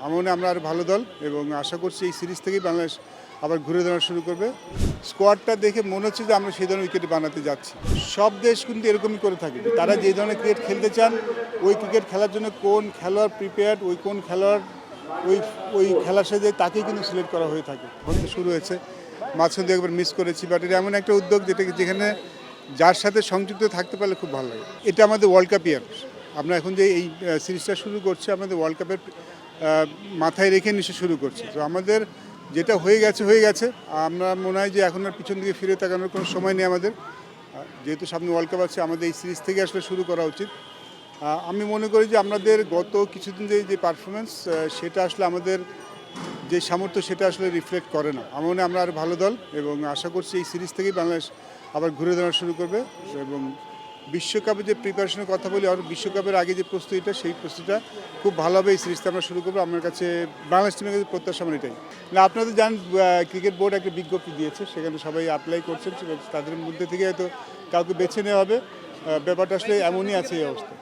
আমার মনে হয় আমরা আরও ভালো দল এবং আশা করছি এই সিরিজ থেকেই বাংলাদেশ আবার ঘুরে দাঁড়ানো শুরু করবে। স্কোয়াডটা দেখে মনে হচ্ছে যে আমরা সেই ধরনের উইকেট বানাতে যাচ্ছি। সব দেশ কিন্তু এরকমই করে থাকে, তারা যে ধরনের ক্রিকেট খেলতে চান ওই ক্রিকেট খেলার জন্য কোন খেলোয়াড় প্রিপেয়ার্ড, ওই কোন খেলোয়াড় ওই ওই খেলার সাথে তাকেই কিন্তু সিলেক্ট করা হয়ে থাকে। হতে শুরু হয়েছে, মাঝখান দিয়ে একবার মিস করেছি, বাট এটা এমন একটা উদ্যোগ যেখানে যার সাথে সংযুক্ত থাকতে পারলে খুব ভালো লাগে। এটা আমাদের ওয়ার্ল্ড কাপ ইয়ার, আমরা এখন যে এই সিরিজটা শুরু করছি আমাদের ওয়ার্ল্ড কাপের মাথায় রেখে নিশ্চয় শুরু করছি। তো আমাদের যেটা হয়ে গেছে, আমরা মনে হয় যে এখন আর পিছন দিকে ফিরে তাকানোর কোনো সময় নেই আমাদের। যেহেতু সামনে ওয়ার্ল্ড কাপ আছে, আমাদের এই সিরিজ থেকে আসলে শুরু করা উচিত। আমি মনে করি যে আমাদের গত কিছুদিন যে পারফরমেন্স সেটা আসলে আমাদের যে সামর্থ্য সেটা আসলে রিফ্লেক্ট করে না। আমার মনে হয় আমরা আরও ভালো দল এবং আশা করছি এই সিরিজ থেকেই বাংলাদেশ আবার ঘুরে দাঁড়ানো শুরু করবে এবং বিশ্বকাপের যে প্রিপারেশনের কথা বলি, আর বিশ্বকাপের আগে যে প্রস্তুতিটা, সেই প্রস্তুতিটা খুব ভালোভাবে এই সিরিজটা আমরা শুরু করবো। আমার কাছে বাংলাদেশ টিমের কাছে প্রত্যাশা আমার এটাই। না, আপনারা তো জানেন ক্রিকেট বোর্ড একটা বিজ্ঞপ্তি দিয়েছে, সেখানে সবাই অ্যাপ্লাই করছেন, তাদের মধ্যে থেকে হয়তো কাউকে বেছে নেওয়া হবে। ব্যাপারটা আসলে এমনই আছে এই অবস্থা।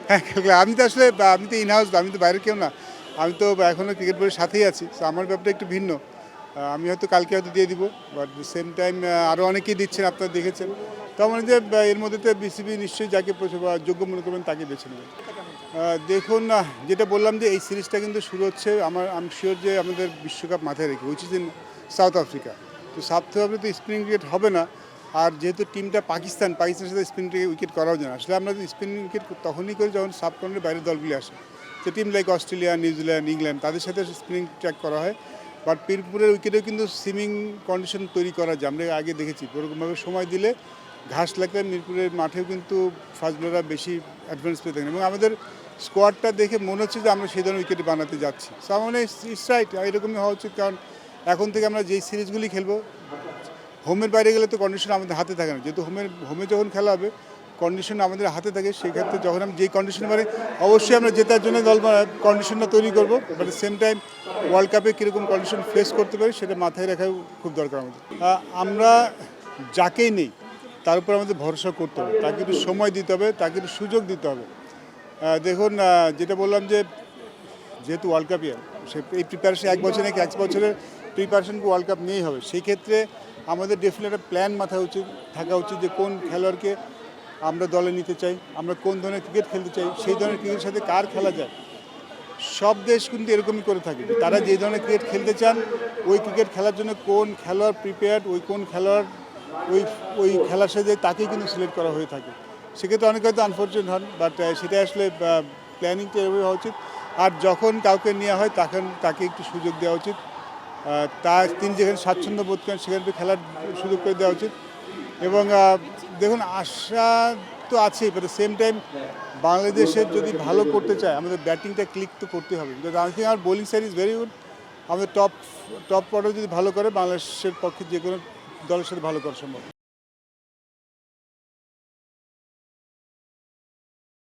হ্যাঁ, কালকে আমি তো ইনহাউস, আমি তো বাইরের কেউ না, আমি তো এখনও ক্রিকেট বোর্ডের সাথেই আছি। তো আমার ব্যাপারটা একটু ভিন্ন, আমি হয়তো কালকে হয়তো দিয়ে দিব, বাট সেম টাইম আরও অনেকেই দিচ্ছেন, আপনারা দেখেছেন। তো আমার যে এর মধ্যে তো বিসিবি নিশ্চয়ই যাকে যোগ্য মনে করবেন তাকে বেছে নেবেন। দেখুন, যেটা বললাম যে এই সিরিজটা কিন্তু শুরু হচ্ছে আমি শিওর যে আমাদের বিশ্বকাপ মাথায় রেখে, which is in south Africa. তো সাউথ আফ্রিকা তো স্পিনিং উইকেট হবে না, আর যেহেতু টিমটা পাকিস্তানের সাথে স্পিন উইকেট করাও যায় না। আসলে আমরা স্পিনিং উইকেট তখনই করি যখন সাবকন্টিনেন্টের বাইরের দলগুলি আসে। তো team like Australia, New Zealand, England, তাদের সাথে স্পিনিং ট্র্যাক করা হয়। বাট মিরপুরের উইকেটেও কিন্তু সুইমিং কন্ডিশন তৈরি করা যায়, আমরা আগে দেখেছি। ওরকমভাবে সময় দিলে ঘাস লাগলে মিরপুরের মাঠেও কিন্তু ফাস্ট বোলাররা বেশি অ্যাডভান্স পেয়ে থাকেন এবং আমাদের স্কোয়াডটা দেখে মনে হচ্ছে যে আমরা সেই ধরনের উইকেট বানাতে যাচ্ছি। সো আমার মনে হয় ইটস রাইট, এরকমই হওয়া উচিত। কারণ এখন থেকে আমরা যেই সিরিজগুলি খেলবো, হোমের বাইরে গেলে তো কন্ডিশন আমাদের হাতে থাকে না। যেহেতু হোমে যখন খেলা হবে কন্ডিশন আমাদের হাতে থাকে, সেই ক্ষেত্রে যখন আমি যেই কন্ডিশন মানে অবশ্যই আমরা জেতার জন্য কন্ডিশনটা তৈরি করবো, বাট সেম টাইম ওয়ার্ল্ড কাপে কীরকম কন্ডিশন ফেস করতে পারি সেটা মাথায় রাখাও খুব দরকার আমাদের। আমরা যাকেই নেই তার উপর আমাদের ভরসা করতে হবে, তাকে একটু সময় দিতে হবে, তাকে একটু সুযোগ দিতে হবে। দেখুন, যেটা বললাম যে যেহেতু ওয়ার্ল্ড কাপ ইয়ার, এই প্রিপারেশন এক বছরের প্রিপারেশনকে ওয়ার্ল্ড কাপ নিয়েই হবে। সেই ক্ষেত্রে আমাদের ডেফিনেট একটা প্ল্যান মাথায় থাকা উচিত যে কোন খেলোয়াড়কে আমরা দলে নিতে চাই, আমরা কোন ধরনের ক্রিকেট খেলতে চাই, সেই ধরনের ক্রিকেটের সাথে কার খেলা যায়। সব দেশ কিন্তু এরকমই করে থাকে, তারা যে ধরনের ক্রিকেট খেলতে চান ওই ক্রিকেট খেলার জন্য কোন খেলোয়াড় প্রিপেয়ার্ড, ওই কোন খেলোয়াড় ওই খেলার সাথে তাকেই কিন্তু সিলেক্ট করা হয়ে থাকে। সেক্ষেত্রে অনেকে হয়তো আনফর্চুনেট হন, বাট সেটা আসলে প্ল্যানিংটা এভাবে হওয়া উচিত। আর যখন কাউকে নেওয়া হয় তখন তাকে একটু সুযোগ দেওয়া উচিত, তিনি যেখানে স্বাচ্ছন্দ্য বোধ করেন সেখানে খেলার সুযোগ করে দেওয়া উচিত। এবং দেখুন, আশা তো আছেই, বাট সেম টাইম বাংলাদেশের যদি ভালো করতে চায় আমাদের ব্যাটিংটা ক্লিক তো করতে হবে। বিকজ আই থিঙ্ক আমার bowling side is very good. আমাদের টপ অর্ডার যদি ভালো করে বাংলাদেশের পক্ষে যে কোনো দলের সাথে ভালো করা সম্ভব।